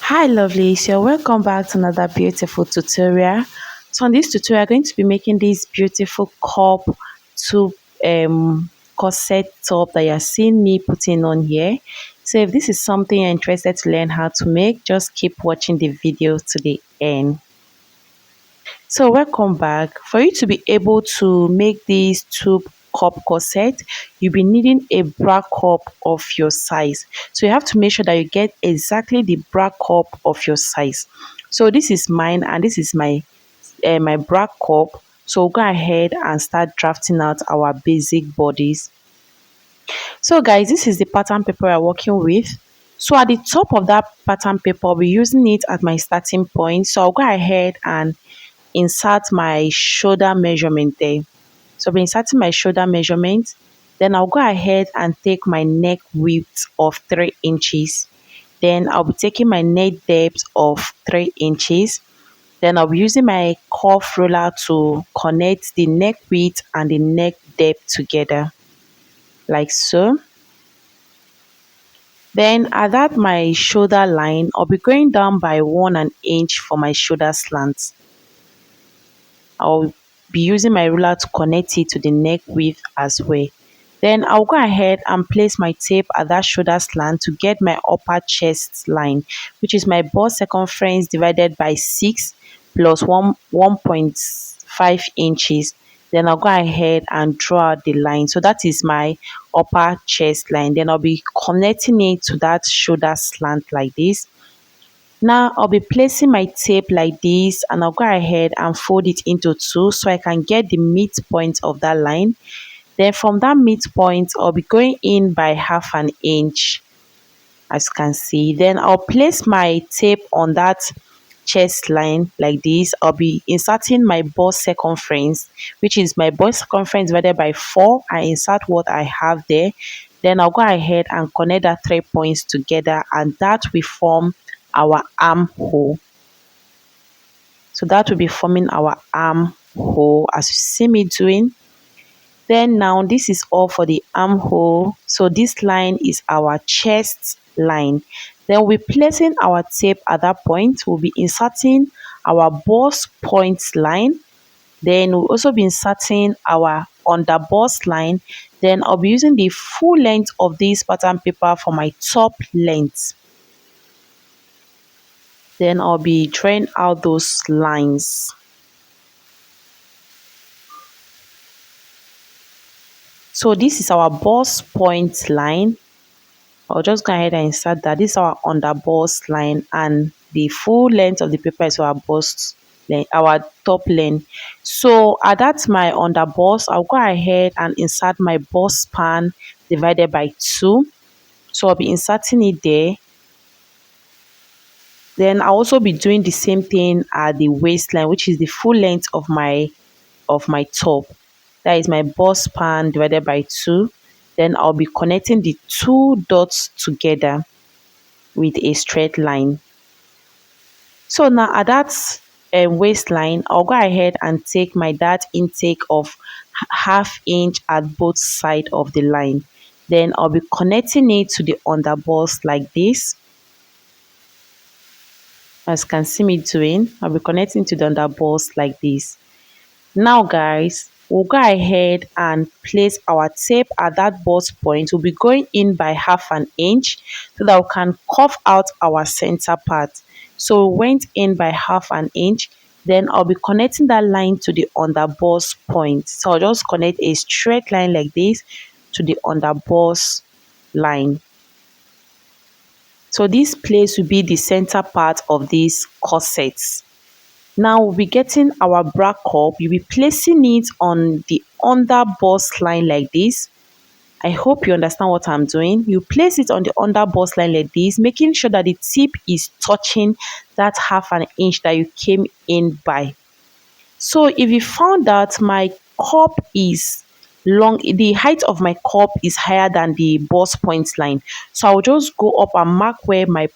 Hi lovelies, you're welcome back to another beautiful tutorial. So on this tutorial, I'm going to be making this beautiful cup to corset top that you're seeing me putting on here. So if this is something you're interested to learn how to make, just keep watching the video to the end. So welcome back. For you to be able to make this tube cup corset, you'll be needing a bra cup of your size. So you have to make sure that you get exactly the bra cup of your size. So this is mine and this is my bra cup. So go ahead and start drafting out our basic bodies. So guys, this is the pattern paper we're working with. So at the top of that pattern paper, I'll be using it at my starting point. So I'll go ahead and insert my shoulder measurement there. So I'll be inserting my shoulder measurement. Then I'll go ahead and take my neck width of 3 inches. Then I'll be taking my neck depth of 3 inches. Then I'll be using my curve roller to connect the neck width and the neck depth together, like so. Then at that my shoulder line, I'll be going down by 1 inch for my shoulder slant. I'll be using my ruler to connect it to the neck width as well. Then I'll go ahead and place my tape at that shoulder slant to get my upper chest line, which is my bust circumference divided by 6 plus 1.5 inches. Then I'll go ahead and draw out the line. So that is my upper chest line. Then I'll be connecting it to that shoulder slant like this. Now I'll be placing my tape like this and I'll go ahead and fold it into 2 so I can get the midpoint of that line. Then from that midpoint, I'll be going in by 1/2 inch, as you can see. Then I'll place my tape on that chest line like this. I'll be inserting my bust circumference, which is my bust circumference divided by 4. I insert what I have there. Then I'll go ahead and connect that 3 points together and that will form our armhole. So that will be forming our armhole as you see me doing. Then now this is all for the armhole. So this line is our chest line. Then we'll be placing our tape at that point. We'll be inserting our bust point line. Then we'll also be inserting our under bust line. Then I'll be using the full length of this pattern paper for my top length. Then I'll be drawing out those lines. So this is our bust point line. I'll just go ahead and insert that. This is our under bust line and the full length of the paper is our bust length, our top length. So at that my under bust, I'll go ahead and insert my bust span divided by 2. So I'll be inserting it there. Then I'll also be doing the same thing at the waistline, which is the full length of my top. That is my bust span divided by 2. Then I'll be connecting the 2 dots together with a straight line. So now at that waistline, I'll go ahead and take my dart intake of 1/2 inch at both sides of the line. Then I'll be connecting it to the under bust like this. As you can see me doing, I'll be connecting to the under bust like this. Now guys, we'll go ahead and place our tape at that bust point. We'll be going in by 1/2 inch so that we can curve out our center part. So we went in by 1/2 inch. Then I'll be connecting that line to the under bust point. So I'll just connect a straight line like this to the under bust line. So this place will be the center part of these corsets. Now we'll be getting our bra cup. You'll be placing it on the under bust line like this. I hope you understand what I'm doing. You place it on the under bust line like this, making sure that the tip is touching that 1/2 inch that you came in by. So if you found that my cup is long, the height of my cup is higher than the bust point line, so I'll just go up and mark where my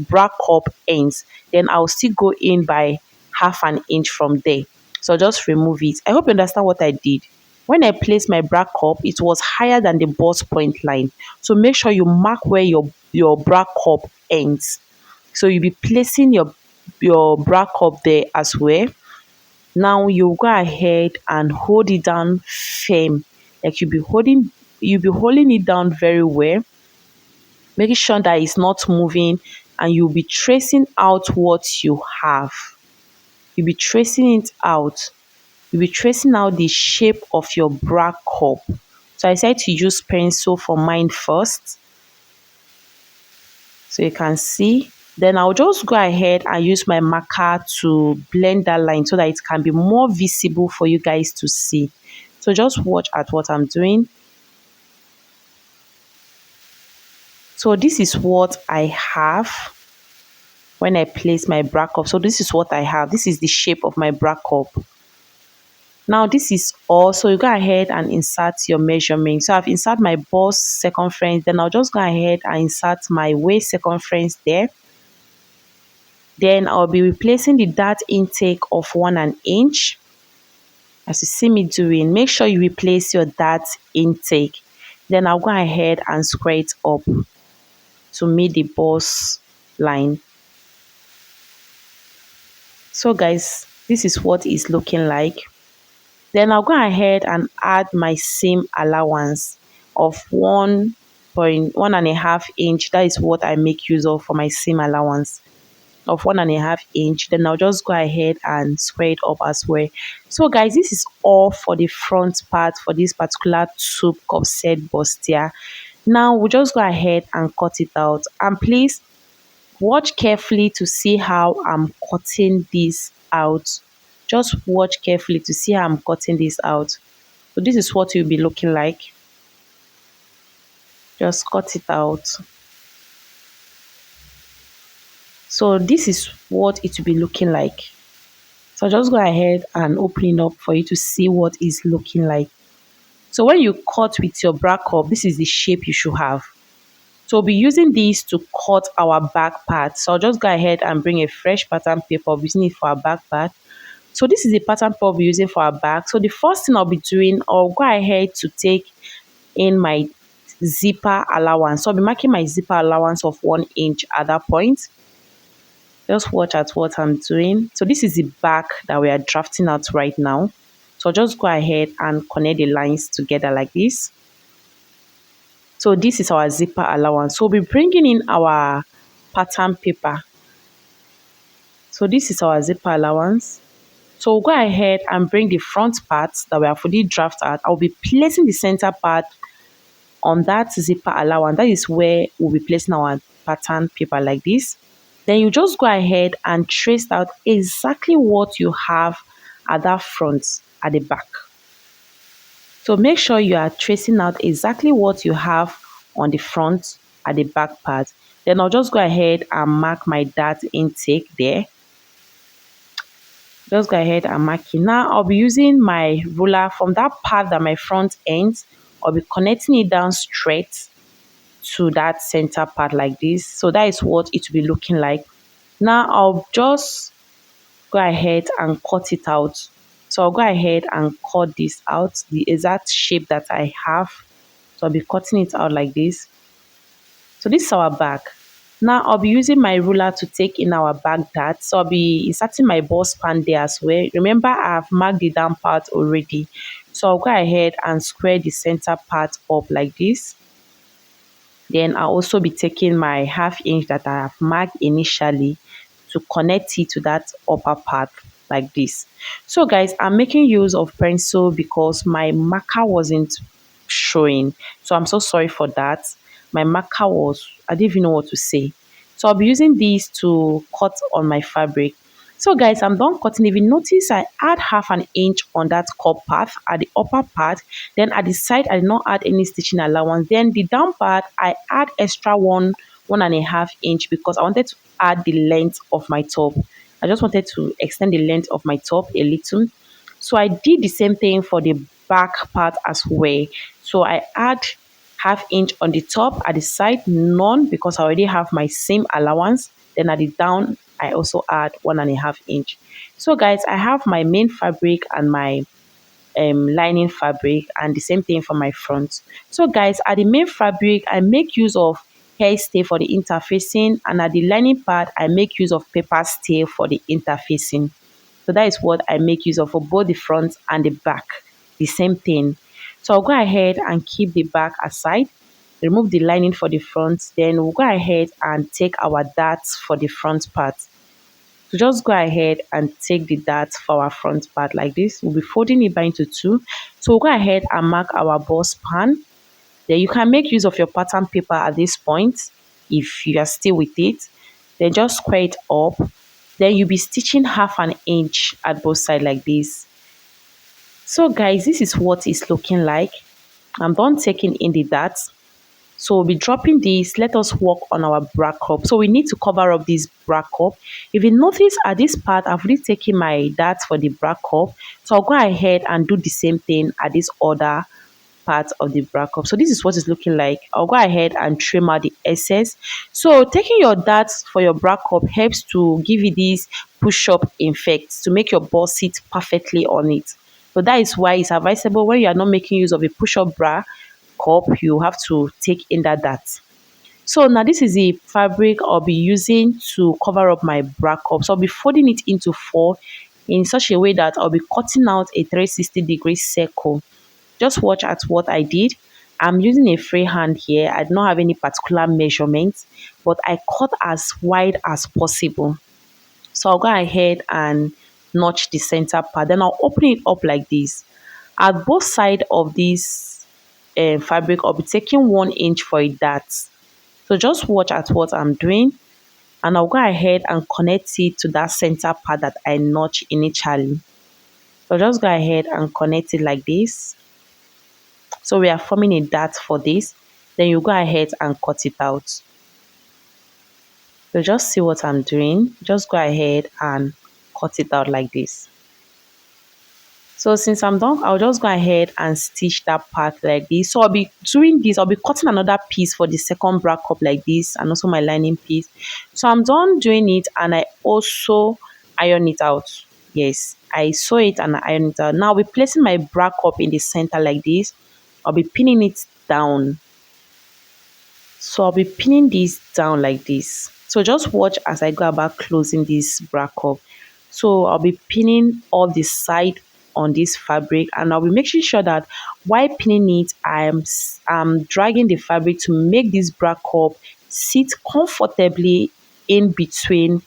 bra cup ends. Then I'll still go in by 1/2 inch from there. So just remove it. I hope you understand what I did. When I placed my bra cup, it was higher than the bust point line. So make sure you mark where your bra cup ends. So you'll be placing your bra cup there as well. Now you go ahead and hold it down firm. Like you'll be holding it down very well, making sure that it's not moving, and you'll be tracing out what you have. You'll be tracing it out. You'll be tracing out the shape of your bra cup. So I decided to use pencil for mine first, so you can see. Then I'll just go ahead and use my marker to blend that line so that it can be more visible for you guys to see. So just watch at what I'm doing. So this is what I have when I place my bra cup. So this is what I have. This is the shape of my bra cup. Now this is all. So you go ahead and insert your measurement. So I've inserted my bust circumference. Then I'll just go ahead and insert my waist circumference there. Then I'll be replacing the dart intake of 1 inch. As you see me doing, make sure you replace your dart intake. Then I'll go ahead and square it up to meet the bust line. So guys, this is what it's looking like. Then I'll go ahead and add my seam allowance of 1.1.5 inch. That is what I make use of for my seam allowance of 1.5 inch. Then I'll just go ahead and square it up as well. So guys, this is all for the front part for this particular tube corset bustier. Now we'll just go ahead and cut it out, and please watch carefully to see how I'm cutting this out. Just watch carefully to see how I'm cutting this out. So this is what you'll be looking like. Just cut it out. So this is what it will be looking like. So just go ahead and open it up for you to see what it's looking like. So when you cut with your bra cup, this is the shape you should have. So we'll be using these to cut our back part. So I'll just go ahead and bring a fresh pattern paper. I'll be using it for our back part. So this is the pattern paper we'll be using for our back. So the first thing I'll be doing, I'll go ahead to take in my zipper allowance. So I'll be marking my zipper allowance of 1 inch at that point. Just watch at what I'm doing. So this is the back that we are drafting out right now. So just go ahead and connect the lines together like this. So this is our zipper allowance. So we'll be bringing in our pattern paper. So this is our zipper allowance. So we'll go ahead and bring the front parts that we have fully drafted out. I'll be placing the center part on that zipper allowance. That is where we'll be placing our pattern paper like this. Then you just go ahead and trace out exactly what you have at that front, at the back. So make sure you are tracing out exactly what you have on the front at the back part. Then I'll just go ahead and mark my dart intake there. Just go ahead and mark it. Now I'll be using my ruler from that part that my front ends. I'll be connecting it down straight to that center part like this. So that is what it will be looking like. Now I'll just go ahead and cut it out. So I'll go ahead and cut this out, the exact shape that I have. So I'll be cutting it out like this. So this is our back. Now I'll be using my ruler to take in our back dart. So I'll be inserting my bust span there as well. Remember, I have marked the down part already. So I'll go ahead and square the center part up like this. Then I'll also be taking my 1/2 inch that I have marked initially to connect it to that upper part like this. So guys, I'm making use of pencil because my marker wasn't showing. So I'm so sorry for that. My marker I didn't even know what to say. So I'll be using these to cut on my fabric. So guys, I'm done cutting. If you notice, I add 1/2 inch on that cup part at the upper part. Then at the side, I did not add any stitching allowance. Then the down part, I add extra 1.5 inch because I wanted to add the length of my top. I just wanted to extend the length of my top a little. So I did the same thing for the back part as well. So I add 1/2 inch on the top, at the side none because I already have my seam allowance. Then at the down, I also add 1.5 inch. So guys, I have my main fabric and my lining fabric, and the same thing for my front. So guys, at the main fabric, I make use of hair stay for the interfacing, and at the lining part I make use of paper stay for the interfacing. So that is what I make use of for both the front and the back, the same thing. So I'll go ahead and keep the back aside, remove the lining for the front, then we'll go ahead and take our darts for the front part. So just go ahead and take the darts for our front part like this. We'll be folding it back into two. So we'll go ahead and mark our bust span. Then you can make use of your pattern paper at this point if you are still with it. Then just square it up. Then you'll be stitching 1/2 inch at both sides like this. So guys, this is what it's looking like. I'm done taking in the darts. So we'll be dropping this. Let us work on our bra cup. So we need to cover up this bra cup. If you notice at this part, I've already taken my darts for the bra cup. So I'll go ahead and do the same thing at this other part of the bra cup. So this is what it's looking like. I'll go ahead and trim out the excess. So taking your darts for your bra cup helps to give you this push-up effect to make your bra sit perfectly on it. So that is why it's advisable when you are not making use of a push-up bra cup, you have to take in that dart. So now this is the fabric I'll be using to cover up my bra cup. So I'll be folding it into 4 in such a way that I'll be cutting out a 360-degree circle. Just watch at what I did. I'm using a freehand here. I do not have any particular measurements, but I cut as wide as possible. So I'll go ahead and notch the center part. Then I'll open it up like this. At both sides of this fabric, I'll be taking 1 inch for a dart. So just watch at what I'm doing, and I'll go ahead and connect it to that center part that I notched initially. So just go ahead and connect it like this. So we are forming a dart for this. Then you go ahead and cut it out. So just see what I'm doing. Just go ahead and cut it out like this. So since I'm done, I'll just go ahead and stitch that part like this. So I'll be doing this. I'll be cutting another piece for the second bra cup like this, and also my lining piece. So I'm done doing it, and I also iron it out. Yes, I sew it and I iron it out. Now I'll be placing my bra cup in the center like this. I'll be pinning it down. So I'll be pinning this down like this. So just watch as I go about closing this bra cup. So I'll be pinning all the side on this fabric, and I'll be making sure that while pinning it, I'm dragging the fabric to make this bra cup sit comfortably in between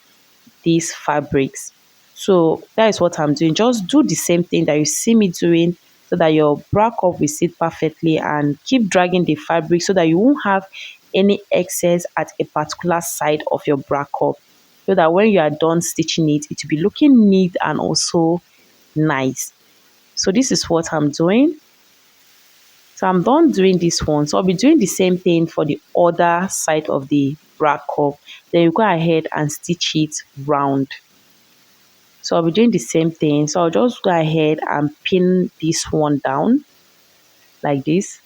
these fabrics. So that is what I'm doing. Just do the same thing that you see me doing so that your bra cup will sit perfectly, and keep dragging the fabric so that you won't have any excess at a particular side of your bra cup, so that when you are done stitching it, it will be looking neat and also nice. So this is what I'm doing. So I'm done doing this one. So I'll be doing the same thing for the other side of the bra cup. Then you go ahead and stitch it round. So I'll be doing the same thing. So I'll just go ahead and pin this one down like this.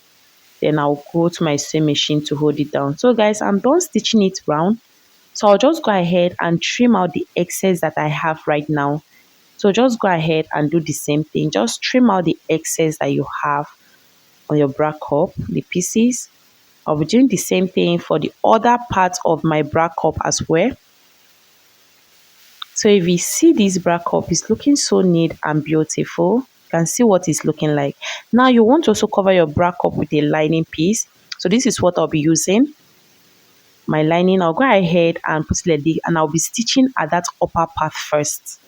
Then I'll go to my sewing machine to hold it down. So guys, I'm done stitching it round. So I'll just go ahead and trim out the excess that I have right now. So just go ahead and do the same thing. Just trim out the excess that you have on your bra cup, the pieces. I'll be doing the same thing for the other parts of my bra cup as well. So if you see this bra cup, it's looking so neat and beautiful. You can see what it's looking like. Now you want to also cover your bra cup with a lining piece. So this is what I'll be using. My lining, I'll go ahead and put it like this, and I'll be stitching at that upper part first.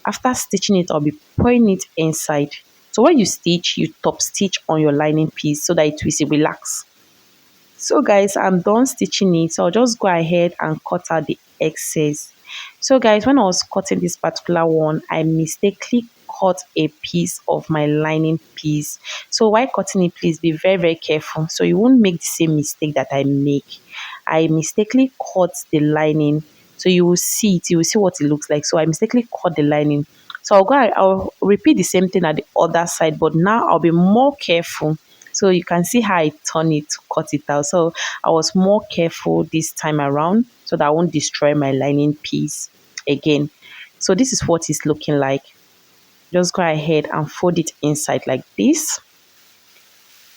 After stitching it, I'll be pouring it inside. So when you stitch, you top stitch on your lining piece so that it will relax. So guys, I'm done stitching it. So I'll just go ahead and cut out the excess. So guys, when I was cutting this particular one, I mistakenly cut a piece of my lining piece. So while cutting it, please be very careful so you won't make the same mistake that I make. I mistakenly cut the lining. So you will see it, you will see what it looks like. So I mistakenly cut the lining. So I'll repeat the same thing at the other side, but now I'll be more careful. So you can see how I turn it to cut it out. So I was more careful this time around so that I won't destroy my lining piece again. So this is what it's looking like. Just go ahead and fold it inside like this.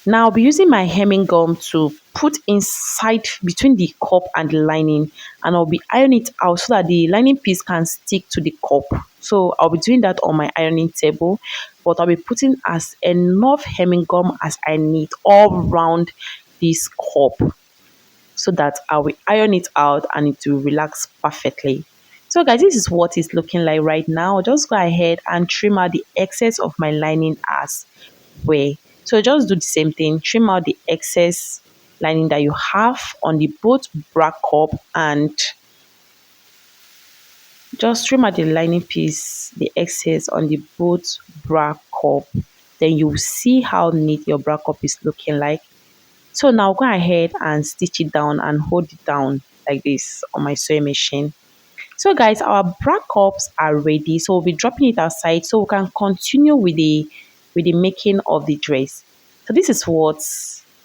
Now I'll be using my hemming gum to put inside between the cup and the lining, and I'll be ironing it out so that the lining piece can stick to the cup. So I'll be doing that on my ironing table, but I'll be putting as enough hemming gum as I need all around this cup so that I will iron it out and it will relax perfectly. So guys, this is what it's looking like right now. Just go ahead and trim out the excess of my lining as well. So just do the same thing, trim out the excess lining that you have on the both bra cup, and just trim out the lining piece, the excess on the both bra cup. Then you will see how neat your bra cup is looking like. So now go ahead and stitch it down and hold it down like this on my sewing machine. So guys, our bra cups are ready. So we'll be dropping it outside so we can continue with the making of the dress. So this is what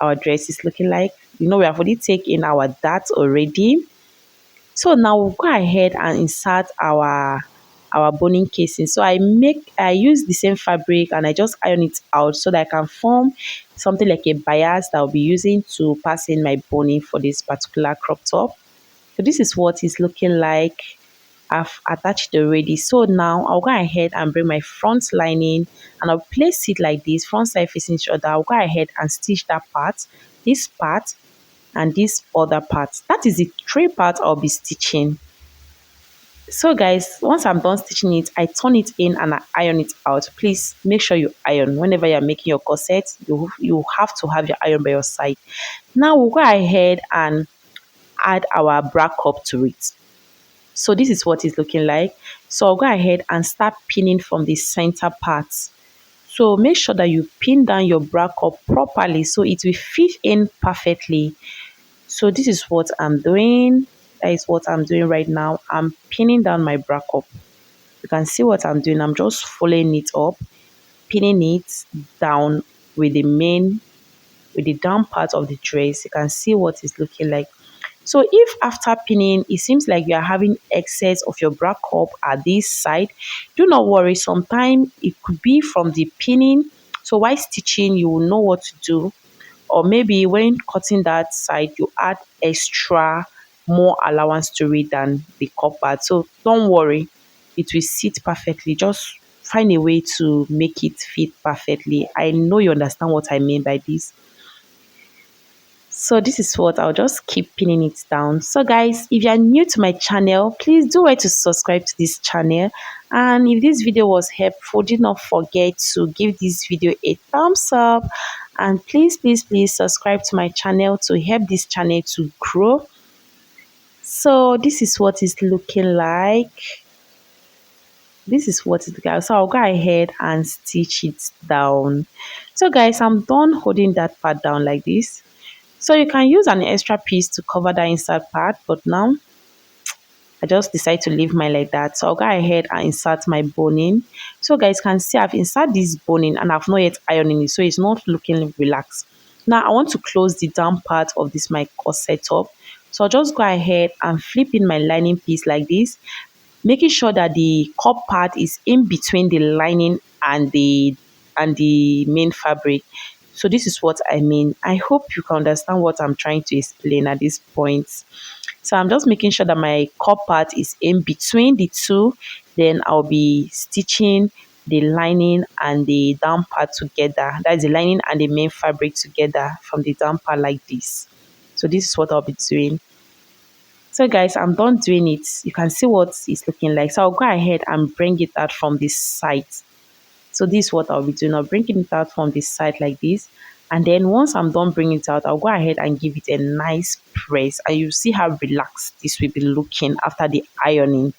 our dress is looking like. You know, we have already taken our dart already. So now we'll go ahead and insert our boning casing. So I use the same fabric and I just iron it out so that I can form something like a bias that I'll be using to pass in my boning for this particular crop top. So this is what it's looking like. I've attached already. So now I'll go ahead and bring my front lining and I'll place it like this, front side facing each other. I'll go ahead and stitch that part, this part, and this other part. That is the three parts I'll be stitching. So guys, once I'm done stitching it, I turn it in and I iron it out. Please make sure you iron. Whenever you're making your corset, you have to have your iron by your side. Now we'll go ahead and add our bra cup to it. So this is what it's looking like. So I'll go ahead and start pinning from the center part. So make sure that you pin down your bra cup properly so it will fit in perfectly. So this is what I'm doing. That is what I'm doing right now. I'm pinning down my bra cup. You can see what I'm doing. I'm just following it up, pinning it down with the down part of the dress. You can see what it's looking like. So if after pinning it seems like you are having excess of your bra cup at this side, do not worry. Sometimes it could be from the pinning. So while stitching, you will know what to do. Or maybe when cutting that side, you add extra more allowance to it than the cup part. So don't worry, it will sit perfectly. Just find a way to make it fit perfectly. I know you understand what I mean by this. So this is what I'll just keep pinning it down. So guys, if you are new to my channel, please do wait to subscribe to this channel. And if this video was helpful, do not forget to give this video a thumbs up. And please subscribe to my channel to help this channel to grow. So this is what it's looking like. This is what it looks like. So I'll go ahead and stitch it down. So guys, I'm done holding that part down like this. So you can use an extra piece to cover that inside part, but now I just decide to leave mine like that. So I'll go ahead and insert my boning. So guys can see I've inserted this boning and I've not yet ironing it, so it's not looking relaxed. Now I want to close the down part of this my corset up. So I'll just go ahead and flip in my lining piece like this, making sure that the cup part is in between the lining and the main fabric. So this is what I mean. I hope you can understand what I'm trying to explain at this point. So I'm just making sure that my cup part is in between the two. Then I'll be stitching the lining and the down part together. That is the lining and the main fabric together from the down part like this. So this is what I'll be doing. So guys, I'm done doing it. You can see what it's looking like. So I'll go ahead and bring it out from this side. So this is what I'll be doing. I'll bring it out from this side like this. And then once I'm done bringing it out, I'll go ahead and give it a nice press. And you see how relaxed this will be looking after the ironing.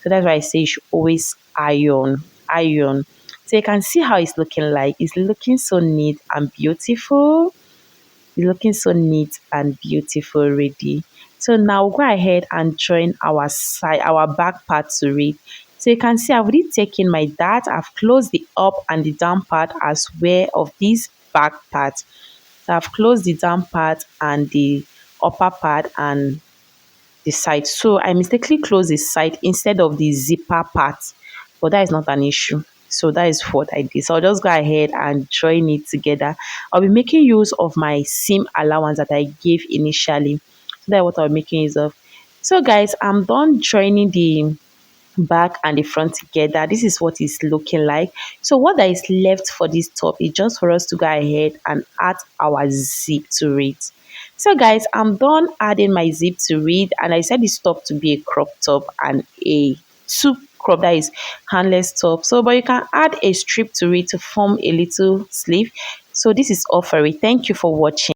So that's why I say you should always iron. So you can see how it's looking like. It's looking so neat and beautiful. It's looking so neat and beautiful already. So now we'll go ahead and join our back part to it. So you can see I've already taken my dart. I've closed the up and the down part as well of this back part. So I've closed the down part and the upper part and the side. So I mistakenly closed the side instead of the zipper part, but that is not an issue. So that is what I did. So I'll just go ahead and join it together. I'll be making use of my seam allowance that I gave initially. So that's what I'll be making use of. So guys, I'm done joining the back and the front together. This is what it's looking like. So what that is left for this top is just for us to go ahead and add our zip to it. So guys, I'm done adding my zip to it, and I said this top to be a crop top and a two crop, that is handless top. So but you can add a strip to it to form a little sleeve. So this is all for it. Thank you for watching.